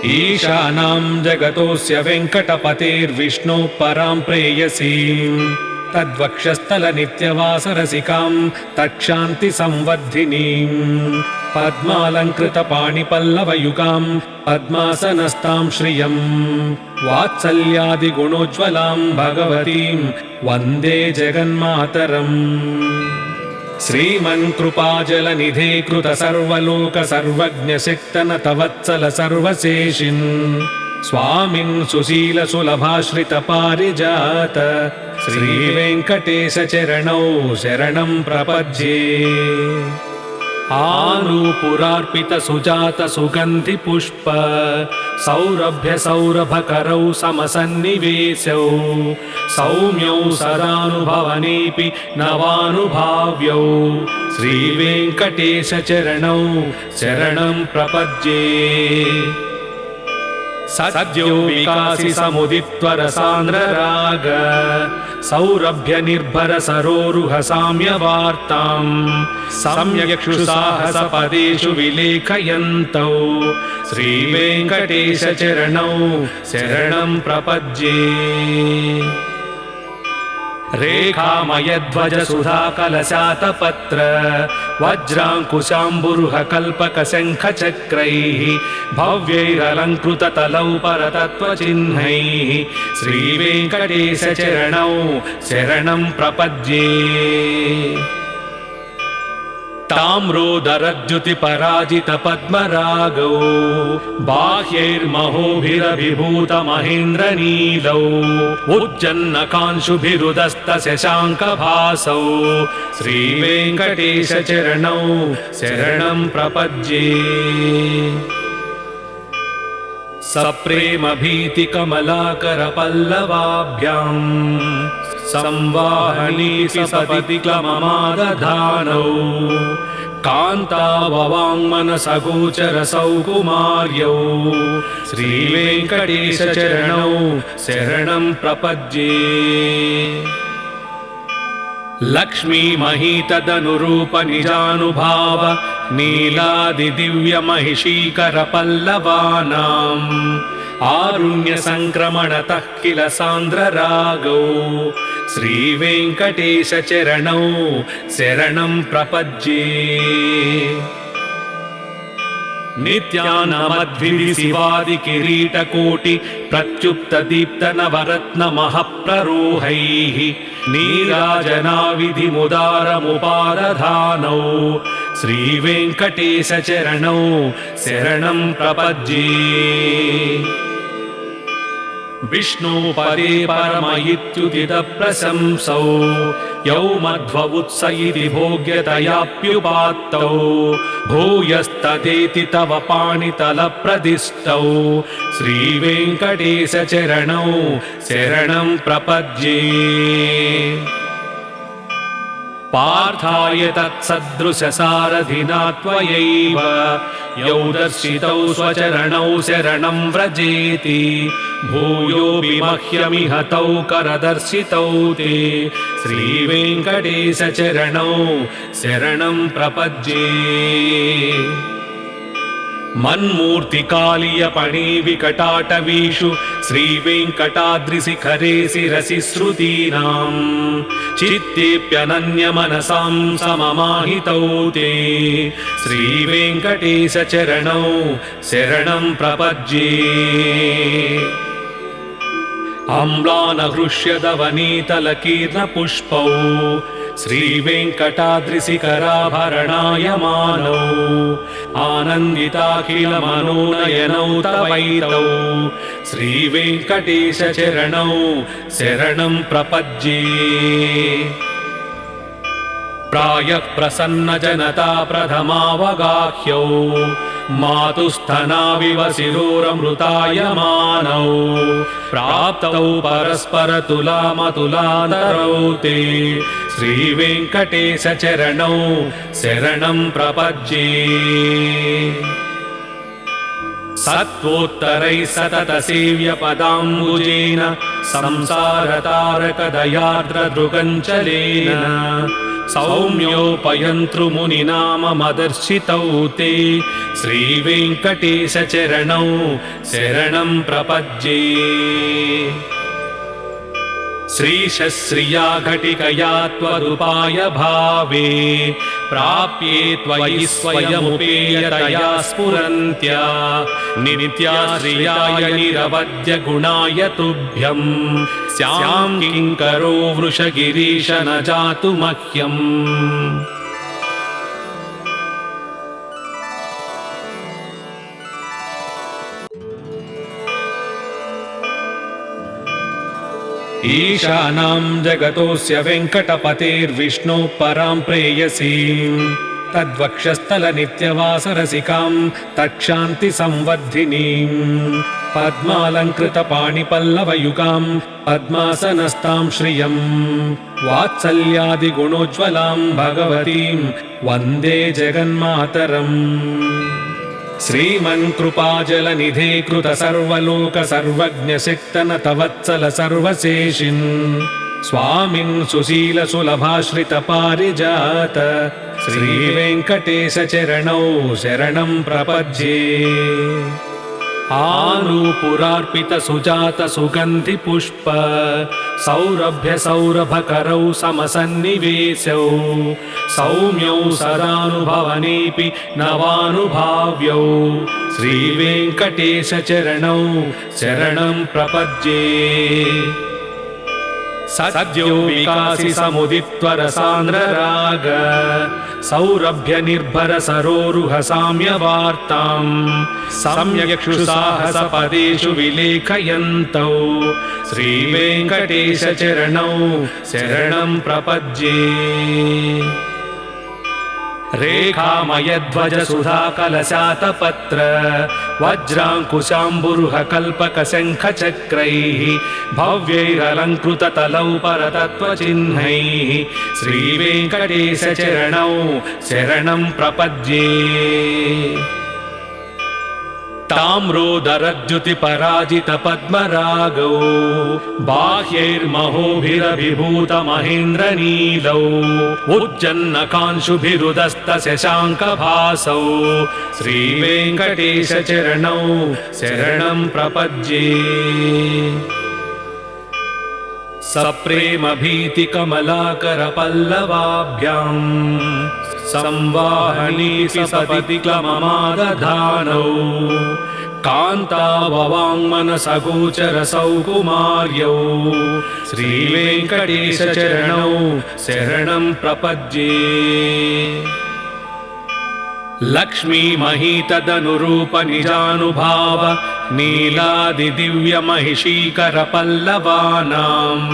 ईशानां जगतोऽस्य वेङ्कटपतेर्विष्णोः परां प्रेयसीम् तद्वक्षस्थलनित्यवासरसिकां तत्क्षान्तिसंवर्धिनीम् पद्मालङ्कृतपाणिपल्लवयुगां पद्मासनस्तां श्रियम् वात्सल्यादिगुणोज्ज्वलां भगवतीं वन्दे जगन्मातरम्। श्रीमन्कृपाजलनिधे कृत सर्वलोक सर्वज्ञशक्तनतवत्सल सर्वशेषिन् स्वामिन् सुशील सुलभाश्रित पारिजात श्रीवेङ्कटेश चरणौ शरणं प्रपद्ये। आनूपुरार्पित सुजात सुगन्धि पुष्प सौरभ्य सौरभकरौ समसन्निवेशौ सौम्यौ सदानुभवनेऽपि नवानुभाव्यौ श्रीवेङ्कटेश चरणौ शरणं प्रपद्ये। सद्यो विकासि समुदित्वर सान्द्रराग सौरभ्य निर्भर सरोरुह साम्यवार्तां सम्यक्षुसाहस पदेषु विलेखयन्तौ श्रीवेङ्कटेश चरणौ शरणं प्रपद्ये। रेखामयध्वज सुधाकलशातपत्र वज्राङ्कुशाम्बुरुह कल्पक शङ्खचक्रैः भव्यैरलङ्कृत तलौ परतत्त्वचिह्नैः श्रीवेङ्कटेश चरणौ शरणं प्रपद्ये। ताम्रोदरद्युतिपराजित पद्मरागौ बाह्यैर्महोभिरभिभूत महेन्द्रनीलौ उज्जन्नकांशुभिरुदस्त शशाङ्कभासौ श्रीवेङ्कटेश चरणौ शरणं प्रपद्ये। सप्रेम भीति कमलाकर पल्लवाभ्यां संवाहनी सपति क्लममादधानौ कान्ताववाङ्मनसगोचर सौकुमार्यौ श्रीवेङ्कटेश चरणौ शरणं प्रपद्ये। लक्ष्मी महीतदनुरूप निजानुभाव नीलादिदिव्य महिषीकर पल्लवानाम् आरुण्य संक्रमणतः किल सान्द्ररागौ श्रीवेङ्कटेश चरणौ शरणं प्रपद्ये। नित्यानमद्भिः शिवादि किरीटकोटि प्रत्युप्त दीप्त नवरत्न महप्ररोहैः नीराजनाविधिमुदारमुपादधानौ श्रीवेङ्कटेश चरणौ शरणं प्रपद्ये। विष्णु पदे परम इत्युदित प्रशंसौ यौ मध्व उत्स इति भोग्यतयाप्युपात्तौ भूयस्तदेति तव पाणितल प्रदिष्टौ श्रीवेङ्कटेश चरणौ शरणं प्रपद्ये। पार्थाय तत्सदृश सारथिना त्वयैव यौ दर्शितौ स्वचरणौ शरणं व्रजेति भूयोऽपि मह्यमिह तौ करदर्शितौ ते श्रीवेङ्कटेश चरणौ शरणं प्रपद्ये। मन्मूर्तिकालीयपणि विकटाटवीषु श्रीवेङ्कटाद्रिशिखरे शिरसि श्रुतीनां चित्तेऽप्यनन्यमनसां सममाहितौ ते श्रीवेङ्कटेश चरणौ शरणं प्रपद्ये। अम्लानहृष्यदवनीतलकीर्णपुष्पौ श्रीवेङ्कटाद्रिशिखराभरणायमानौ आनन्दिताखिलमनोनयनौ तवैतौ श्रीवेङ्कटेश चरणौ शरणं प्रपद्ये। प्रायः प्रसन्न जनता प्रथमावगाह्यौ मातुस्थनाविव शिरोरमृतायमानौ प्राप्तौ परस्पर तुलामतुलादरौ ते श्रीवेङ्कटेश चरणौ शरणं प्रपद्ये। सत्त्वोत्तरैः सतत सेव्य पदाम्बुजेन संसारतारकदयार्द्रदृगञ्चलेन सौम्योपयन्तृमुनिनाममदर्शितौ ते श्रीवेङ्कटेशचरणौ शरणं प्रपद्ये श्रीशश्रिया घटिकया त्वदुपाय भावे प्राप्ये त्वयि स्वयमुपेयतया स्फुरन्त्या नित्याश्रियाय निरवद्य गुणाय तुभ्यं स्यां किङ्करो वृषगिरीश न जातु मह्यम् ईशानां जगतोऽस्य वेङ्कटपतेर्विष्णोः परां प्रेयसीं तद्वक्षस्थलनित्यवासरसिकां तत्क्षान्तिसंवर्धिनीं पद्मालङ्कृतपाणिपल्लवयुगां पद्मासनस्तां श्रियं वात्सल्यादिगुणोज्ज्वलां भगवतीं वन्दे जगन्मातरम् श्रीमन्कृपाजलनिधे कृत सर्वलोक सर्वज्ञशक्तनत वत्सल सर्वशेषिन् स्वामिन् सुशील सुलभाश्रित पारिजात श्रीवेङ्कटेशचरणौ शरणं प्रपद्ये आनूपुरार्पित सुजात सुगन्धि पुष्प सौरभ्य सौरभकरौ समसन्निवेशौ सौम्यौ सदानुभवनेऽपि नवानुभाव्यौ श्रीवेङ्कटेशचरणौ शरणं प्रपद्ये सद्यो विकासि समुदित्वरसान्द्रराग सौरभ्य निर्भर सरोरुह साम्यवार्तां सम्यक्षुसाहसपदेषु विलेखयन्तौ श्रीवेङ्कटेशचरणौ शरणं प्रपद्ये रेखामयध्वज सुधाकलशातपत्र वज्राङ्कुशाम्बुरुह कल्पक शङ्खचक्रैः भव्यैरलङ्कृततलौ परतत्त्वचिह्नैः श्रीवेङ्कटेशचरणौ शरणं प्रपद्ये ताम्रोदरद्युतिपराजित पद्मरागौ बाह्यैर्महोभिरभिभूत महेन्द्रनीलौ उज्जन्नकांशुभिरुदस्त शशाङ्कभासौ श्रीवेङ्कटेशचरणौ शरणं प्रपद्ये सप्रेम भीतिकमलाकर पल्लवाभ्यां संवाहनी सपदि क्लममादधानौ कान्ताववाङ्मनसगोचर सौकुमार्यौ श्रीवेङ्कटेशचरणौ शरणं प्रपद्ये लक्ष्मी महीतदनुरूप निजानुभाव नीलादिदिव्यमहिषीकर पल्लवानाम्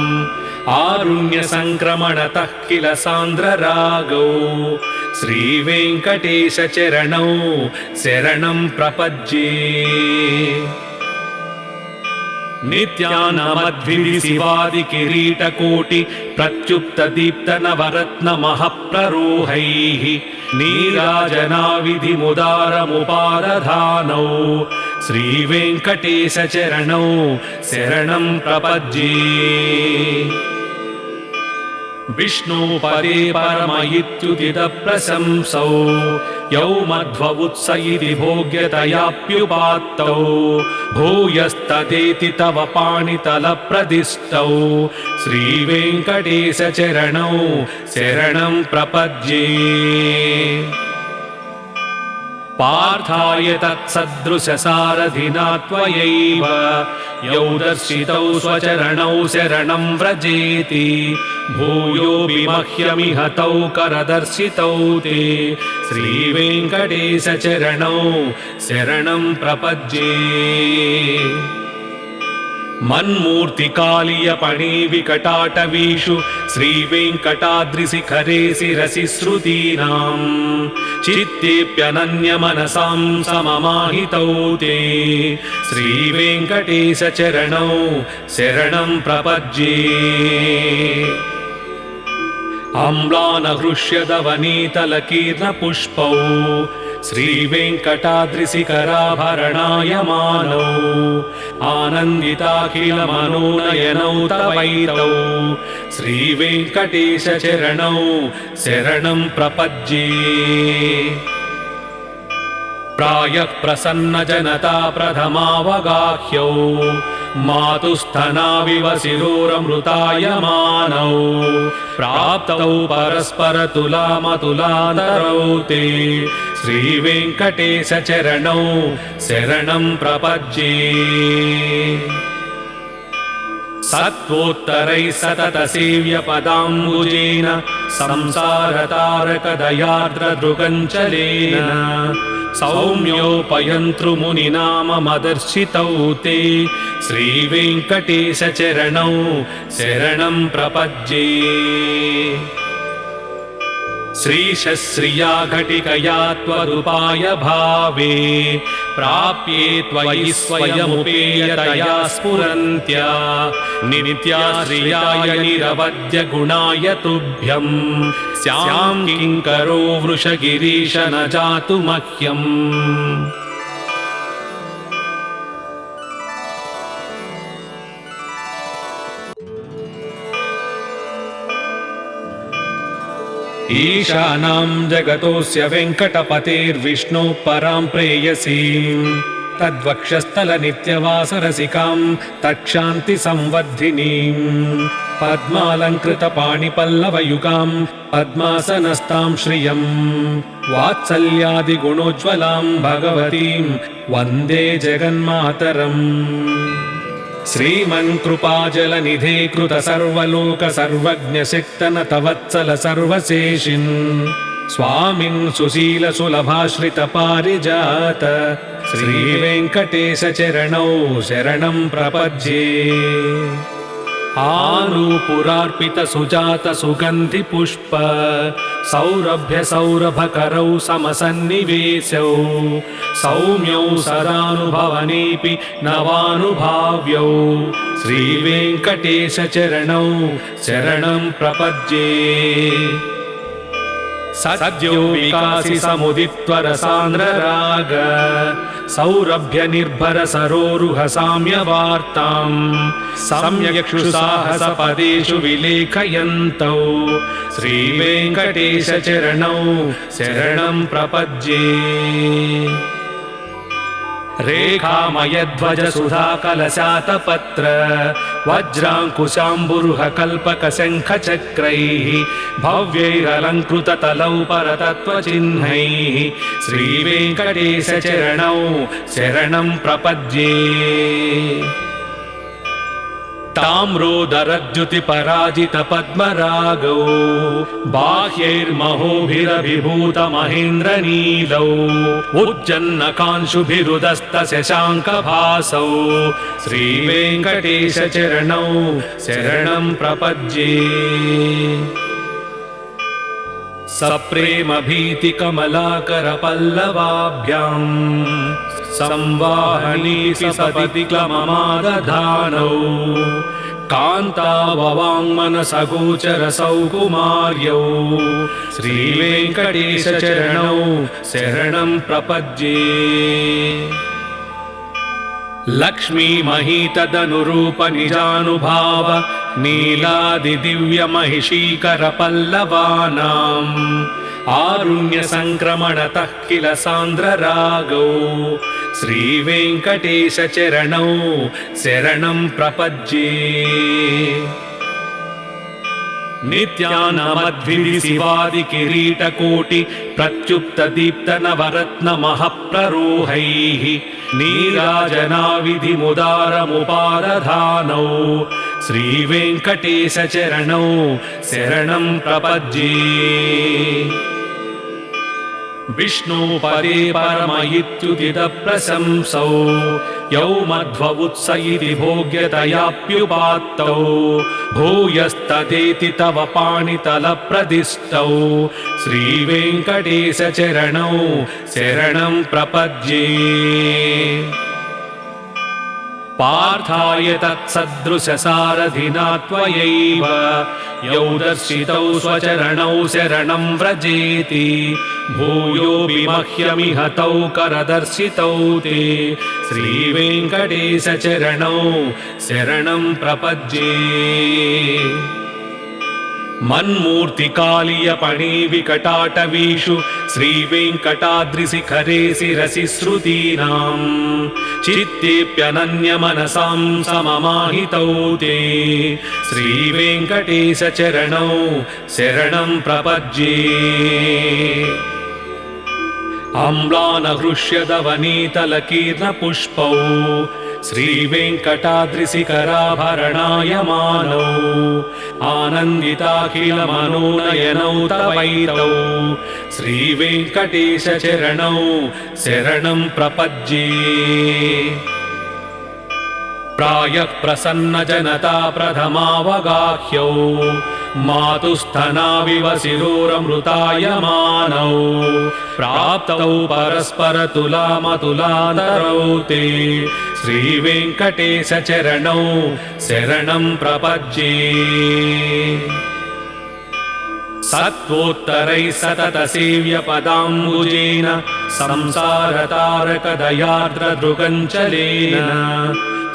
आरुण्य संक्रमणतः किल सान्द्ररागौ श्रीवेङ्कटेशचरणौ शरणं प्रपद्ये नित्यानमद्भिः शिवादि किरीटकोटि प्रत्युप्त दीप्त नवरत्न महप्ररोहैः नीराजनाविधिमुदारमुपादधानौ श्रीवेङ्कटेशचरणौ शरणं प्रपद्ये विष्णुपदे परम इत्युदित प्रशंसौ यौ मध्ववुत्स इति भोग्यतयाप्युपात्तौ भूयस्तदेति तव पाणितलप्रदिष्टौ श्रीवेङ्कटेशचरणौ शरणं प्रपद्ये पार्थाय तत्सदृशसारथिना त्वयैव यौ दर्शितौ स्वचरणौ शरणं व्रजेति भूयोऽपि मह्यमिह तौ करदर्शितौ ते श्रीवेङ्कटेशचरणौ शरणं प्रपद्ये मन्मूर्तिकालीयपणिविकटाटवीषु श्रीवेङ्कटाद्रिशिखरे शिरसि श्रुतीनां चित्तेऽप्यनन्यमनसां सममाहितौ ते श्रीवेङ्कटेशचरणौ शरणं प्रपद्ये अम्लानहृष्यदवनीतलकीर्णपुष्पौ श्रीवेङ्कटाद्रिशिखराभरणायमानौ आनन्दिताखिलमनोनयनौ तवैतौ श्रीवेङ्कटेशचरणौ शरणं प्रपद्ये। प्रायः प्रसन्नजनता प्रथमावगाह्यौ मातुस्थनाविव शिरोरमृतायमानौ प्राप्तौ परस्परतुलामतुलान्तरौ ते श्रीवेङ्कटेशचरणौ शरणं प्रपद्ये। सत्त्वोत्तरैः सततसेव्यपदाम्बुजेन संसारतारकदयार्द्रदृगञ्चलेन सौम्योपयन्तृमुनिनाममदर्शितौ ते श्रीवेङ्कटेशचरणौ शरणं प्रपद्ये। श्रीशश्रिया घटिकया त्वदुपाय भावे प्राप्ये त्वयि स्वयमुपेयतया स्फुरन्त्या नित्याश्रियाय निरवद्य गुणाय तुभ्यं स्यां किङ्करो वृषगिरीश न जातु मह्यम्। ईशानां जगतोऽस्य वेङ्कटपतेर्विष्णोः परां प्रेयसीं तद्वक्षस्थलनित्यवासरसिकां तत्क्षान्तिसंवर्धिनीं पद्मालङ्कृतपाणिपल्लवयुगां पद्मासनस्तां श्रियं वात्सल्यादिगुणोज्ज्वलां भगवतीं वन्दे जगन्मातरम्। श्रीमन्कृपाजलनिधे कृत सर्वलोक सर्वज्ञशक्तनत वत्सल सर्वशेषिन् स्वामिन् सुशील सुलभाश्रित पारिजात श्रीवेङ्कटेशचरणौ शरणं प्रपद्ये। आनूपुरार्पित सुजात सुगन्धि पुष्प सौरभ्य सौरभकरौ समसन्निवेशौ सौम्यौ सदानुभवनेऽपि नवानुभाव्यौ श्रीवेङ्कटेशचरणौ शरणं प्रपद्ये। सद्यो विकासि समुदित्वरसान्द्रराग सौरभ्य निर्भर सरोरुह साम्यवार्तां सम्यक्षुसाहसपदेषु विलेखयन्तौ श्रीवेङ्कटेशचरणौ शरणं प्रपद्ये। रेखामयध्वज सुधाकलशातपत्र वज्राङ्कुशाम्बुरुह कल्पक शङ्खचक्रैः भव्यैरलङ्कृततलौ परतत्त्वचिह्नैः श्रीवेङ्कटेशचरणौ शरणं प्रपद्ये। ताम्रोदरद्युतिपराजित पद्मरागौ बाह्यैर्महोभिरभिभूत महेन्द्रनीलौ उज्जन्नकांशुभिरुदस्त शशाङ्कभासौ श्रीवेङ्कटेशचरणौ शरणं प्रपद्ये। सप्रेमभीतिकमलाकर पल्लवाभ्यां संवाहनी सपदि क्लममादधानौ कान्ताववाङ्मनसगोचर सौकुमार्यौ श्रीवेङ्कटेशचरणौ शरणं प्रपद्ये। लक्ष्मीमहीतदनुरूप निजानुभाव नीलादिदिव्यमहिषीकर पल्लवानाम् आरुण्यसङ्क्रमणतः किल सान्द्ररागौ श्रीवेङ्कटेशचरणौ शरणं प्रपद्ये। नित्यानमद्भिः शिवादिकिरीटकोटि प्रत्युप्त दीप्त नवरत्न महप्ररोहैः नीराजनाविधिमुदारमुपादधानौ श्रीवेङ्कटेशचरणौ शरणं प्रपद्ये। विष्णुपदे परम इत्युदितप्रशंसौ यौ मध्ववुत्स इति भोग्यतयाप्युपात्तौ भूयस्तदेति तव पाणितलप्रदिष्टौ श्रीवेङ्कटेशचरणौ शरणं प्रपद्ये। पार्थाय तत्सदृशसारथिना त्वयैव यौ दर्शितौ स्वचरणौ शरणं व्रजेति भूयोऽपि मह्यमिह तौ करदर्शितौ ते श्रीवेङ्कटेशचरणौ शरणं प्रपद्ये मन्मूर्तिकालीयपणिविकटाटवीषु श्रीवेङ्कटाद्रिशिखरे शिरसि श्रुतीनां चित्तेऽप्यनन्यमनसां सममाहितौ ते श्रीवेङ्कटेशचरणौ शरणं प्रपद्ये अम्लानहृष्यदवनीतलकीर्णपुष्पौ श्रीवेङ्कटाद्रिशिखराभरणायमानौ आनन्दिताखिलमनोनयनौ तवैतौ श्रीवेङ्कटेशचरणौ शरणं प्रपद्ये प्रायः प्रसन्नजनता प्रथमावगाह्यौ मातुस्थनाविव शिरोरमृतायमानौ प्राप्तौ परस्परतुलामतुलान्तरौ ते श्रीवेङ्कटेशचरणौ शरणं प्रपद्ये सत्त्वोत्तरैः सततसेव्यपदाम्बुजेन संसारतारकदयार्द्रदृगञ्चलेन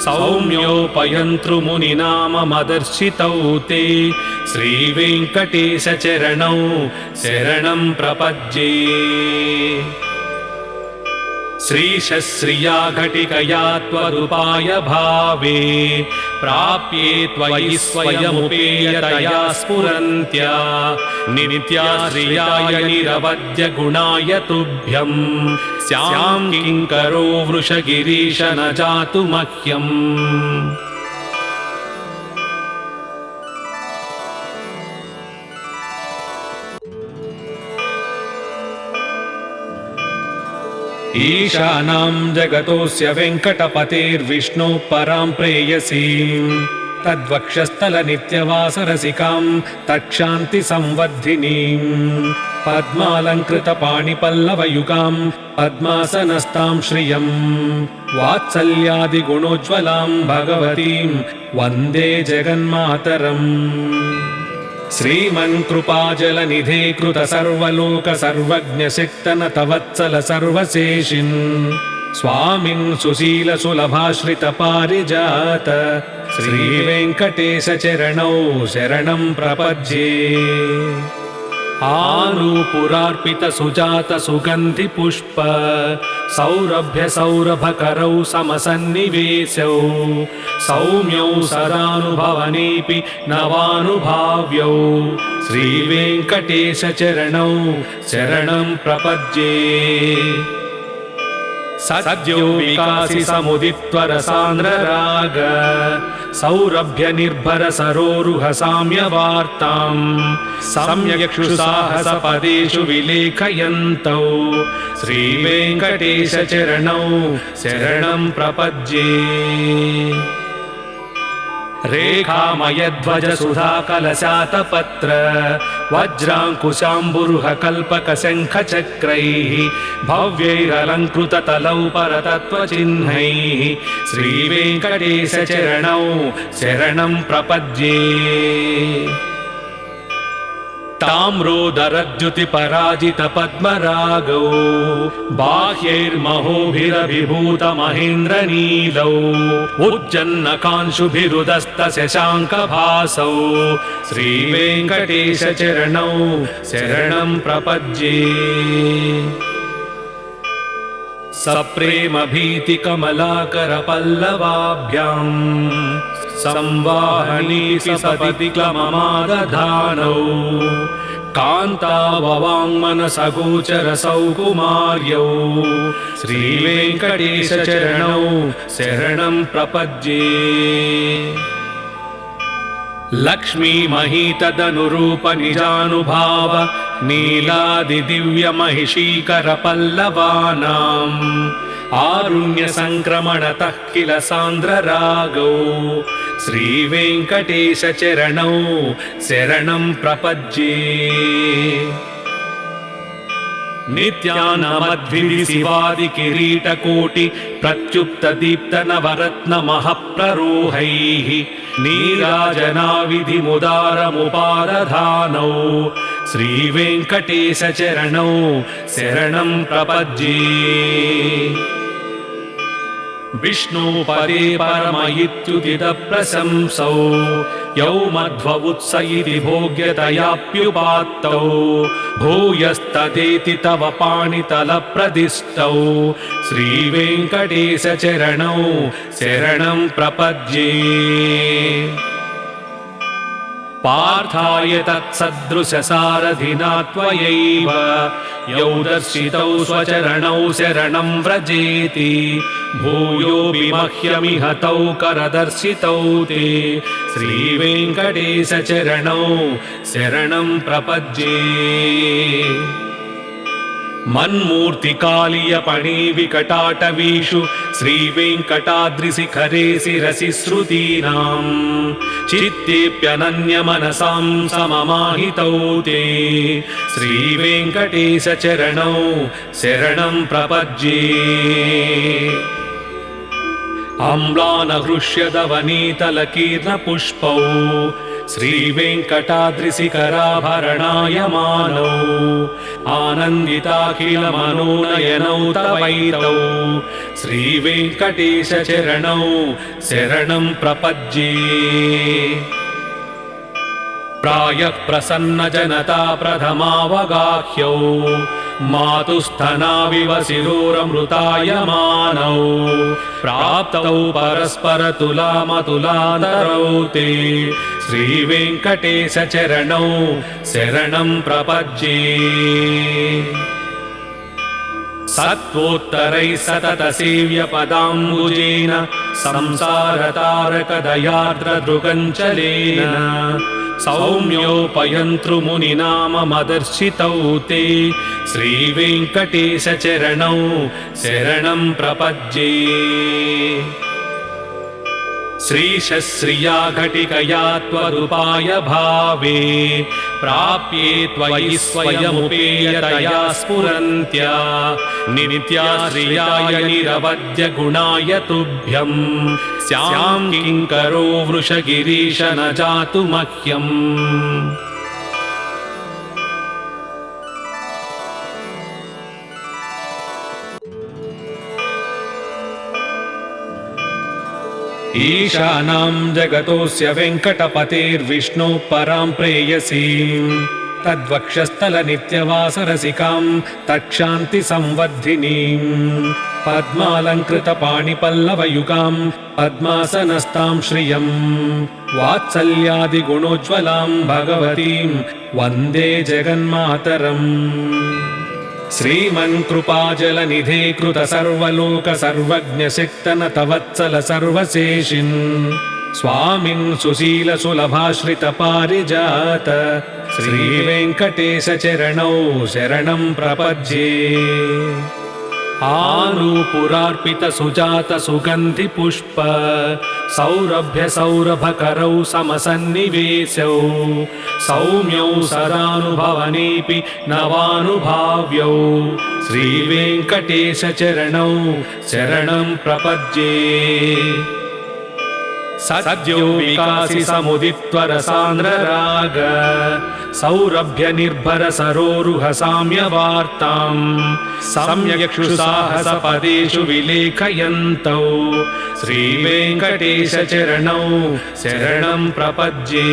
सौम्योपयन्तृमुनिना मदर्शितौ ते श्रीवेङ्कटेशचरणौ शरणं प्रपद्ये श्रीशश्रिया घटिकया त्वदुपाय भावे प्राप्ये त्वयि स्वयमुपेयतया स्फुरन्त्या नित्याश्रियाय निरवद्य गुणाय तुभ्यं स्यां किङ्करो वृषगिरीश न जातु मह्यम् ईशानां जगतोऽस्य वेङ्कटपतेर्विष्णोः परां प्रेयसीं तद्वक्षस्थलनित्यवासरसिकां तत्क्षान्तिसंवर्धिनीं पद्मालङ्कृतपाणिपल्लवयुगां पद्मासनस्तां श्रियं वात्सल्यादिगुणोज्ज्वलां भगवतीं वन्दे जगन्मातरम् श्रीमन्कृपाजलनिधे कृत सर्वलोक सर्वज्ञशक्तनत वत्सल सर्वशेषिन् स्वामिन् सुशील सुलभाश्रित पारिजात श्रीवेङ्कटेशचरणौ शरणं प्रपद्ये आनूपुरार्पित सुजात सुगन्धि पुष्प सौरभ्य सौरभकरौ समसन्निवेशौ सौम्यौ सदानुभवनेऽपि नवानुभाव्यौ श्रीवेङ्कटेशचरणौ शरणं प्रपद्ये सद्यो विकासि समुदित्वरसान्द्रराग सौरभ्य निर्भर सरोरुह साम्यवार्तां सम्यक्षुसाहसपदेषु विलेखयन्तौ श्रीवेङ्कटेशचरणौ शरणं प्रपद्ये रेखामयध्वज सुधाकलशातपत्र वज्राङ्कुशाम्बुरुह कल्पकशङ्खचक्रैः भव्यैरलङ्कृततलौ परतत्त्वचिह्नैः श्रीवेङ्कटेशचरणौ शरणं प्रपद्ये ताम्रोदरद्युतिपराजितपद्मरागौ बाह्यैर्महोभिरभिभूतमहेन्द्रनीलौ उज्जन्नकांशुभिरुदस्तशशाङ्कभासौ श्रीवेङ्कटेशचरणौ शरणं प्रपद्ये सप्रेमभीतिकमलाकरपल्लवाभ्यां संवाहनी सपदि क्लममादधानौ कान्ताववाङ्मनसगोचरसौ कुमार्यौ श्रीवेङ्कटेशचरणौ शरणं प्रपद्ये लक्ष्मीमहीतदनुरूप निजानुभाव नीलादिदिव्यमहिषीकरपल्लवानाम् आरुण्यसङ्क्रमणतः किल सान्द्ररागौ श्रीवेङ्कटेशचरणौ शरणं प्रपद्ये नित्यानमद्भिः शिवादि किरीटकोटि प्रत्युप्त दीप्त नवरत्न महप्ररोहैः नीराजनाविधिमुदारमुपादधानौ श्रीवेङ्कटेश चरणौ शरणं प्रपद्ये। विष्णुपदे परमयित्युदित प्रशंसौ यौ मध्व उत्स इति भोग्यतयाप्युपात्तौ भूयस्तदेति तव पाणितलप्रदिष्टौ श्रीवेङ्कटेश चरणौ शरणं प्रपद्ये। पार्थाय तत्सदृशसारथिना त्वयैव यौ दर्शितौ स्वचरणौ शरणं व्रजेति भूयोऽपि मह्यमिह तौ करदर्शितौ ते श्रीवेङ्कटेश चरणौ शरणं प्रपद्ये। मन्मूर्तिकालीयपणिविकटाटवीषु श्रीवेङ्कटाद्रिशिखरे शिरसि श्रुतीनां चित्तेऽप्यनन्यमनसां सममाहितौ ते श्रीवेङ्कटेश चरणौ शरणं प्रपद्ये। अम्लानहृष्यदवनीतलकीर्णपुष्पौ श्रीवेङ्कटाद्रिशिखराभरणायमानौ आनन्दिताखिलमनोनयनौ तवैतौ श्रीवेङ्कटेश चरणौ शरणं प्रपद्ये। प्रायः प्रसन्नजनता प्रथमावगाह्यौ मातुस्थनाविव शिरोरमृतायमानौ प्राप्तौ परस्परतुलामतुलादरौ ते श्रीवेङ्कटेश चरणौ शरणं प्रपद्ये। सत्त्वोत्तरैः सततसेव्यपदाम्बुजेन संसारतारकदयार्द्रदृगञ्चलेन सौम्योपयन्तृमुनिना मदर्शितौ ते श्रीवेङ्कटेश चरणौ शरणं प्रपद्ये। श्रीशश्रिया घटिकया त्वदुपाय भावे प्राप्ये त्वयि स्वयमुपेयतया स्फुरन्त्या नित्याश्रियाय निरवद्य गुणाय तुभ्यं स्यां किङ्करो वृषगिरीश न जातु मह्यम्। ईशानां जगतोऽस्य वेङ्कटपतेर्विष्णोः परां प्रेयसीं तद्वक्षस्थलनित्यवासरसिकां तत्क्षान्तिसंवर्धिनीं पद्मालङ्कृतपाणिपल्लवयुगां पद्मासनस्तां श्रियं वात्सल्यादिगुणोज्ज्वलां भगवतीं वन्दे जगन्मातरम्। श्रीमन्कृपाजलनिधे कृत सर्वलोक सर्वज्ञशक्तनत वत्सल सर्वशेषिन् स्वामिन् सुशील सुलभाश्रित पारिजात श्रीवेङ्कटेश चरणौ शरणं प्रपद्ये। आनूपुरार्पित सुजात सुगन्धि पुष्प सौरभ्य सौरभकरौ समसन्निवेशौ सौम्यौ सदानुभवनेऽपि नवानुभाव्यौ श्रीवेङ्कटेश चरणौ शरणं प्रपद्ये। सद्यो विकासि समुदित्वरसान्द्रराग सौरभ्य निर्भर सरोरुह साम्यवार्तां सम्यक्क्षुसाहसपदेषु विलेखयन्तौ श्रीवेङ्कटेश चरणौ शरणं प्रपद्ये।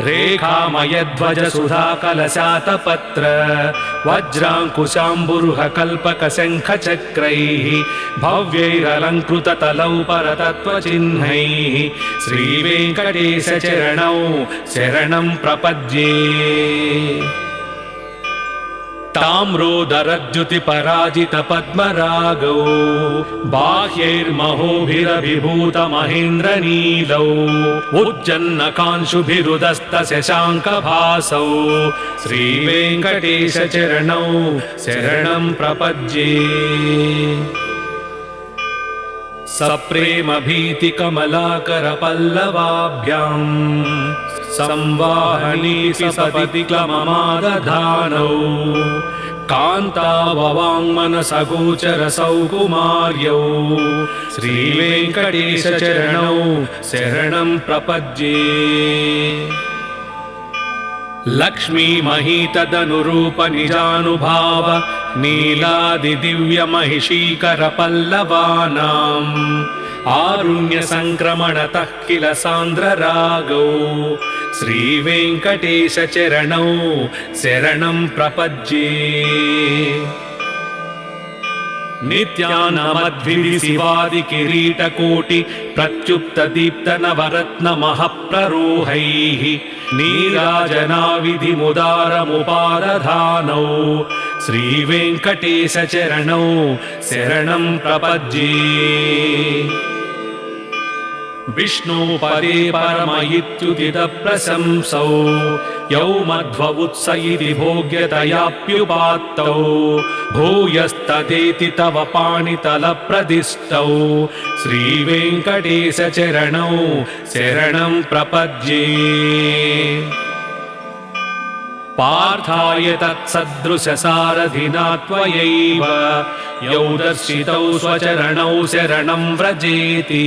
रेखामयध्वज सुधाकलशातपत्र वज्राङ्कुशाम्बुरुह कल्पक शङ्खचक्रैः भव्यैरलङ्कृततलौ परतत्त्वचिह्नैः श्रीवेङ्कटेश चरणौ शरणं प्रपद्ये। ताम्रोदरद्युतिपराजित पद्मरागौ बाह्यैर्महोभिरभिभूत महेन्द्रनीलौ उज्जन्नकांशुभिरुदस्त शशाङ्कभासौ श्रीवेङ्कटेश चरणौ शरणं प्रपद्ये। सप्रेम भीति कमलाकर पल्लवाभ्यां संवाहनी सपदि क्लममादधानौ कान्ताववाङ्मनसगोचरसौ कुमार्यौ श्रीवेङ्कटेशचरणौ शरणं प्रपद्ये लक्ष्मी महीतदनुरूप निजानुभाव नीलादिदिव्यमहिषीकर पल्लवानाम् आरुण्य संक्रमणतः किल सान्द्ररागौ श्रीवेङ्कटेशचरणौ शरणं प्रपद्ये नित्यानमद्भिः शिवादि किरीटकोटि प्रत्युप्त दीप्त नवरत्न महप्ररोहैः नीराजनाविधिमुदारमुपादधानौ श्रीवेङ्कटेशचरणौ शरणं प्रपद्ये विष्णुपदे परम इत्युदितप्रशंसौ यौ मध्व उत्स इति भोग्यतयाप्युपात्तौ भूयस्तदेति तव पाणितलप्रदिष्टौ श्रीवेङ्कटेशचरणौ शरणं प्रपद्ये पार्थाय तत्सदृशसारथिना त्वयैव यौ दर्शितौ स्वचरणौ शरणं व्रजेति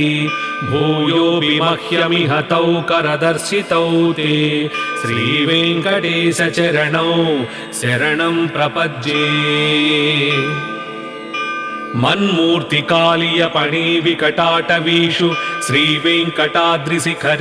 भूयोऽपि मह्यमिह तौ करदर्शितौ ते श्रीवेङ्कटेशचरणौ शरणं प्रपद्ये मन्मूर्तिकालीयपणि विकटाटवीषु श्रीवेङ्कटाद्रिशिखरे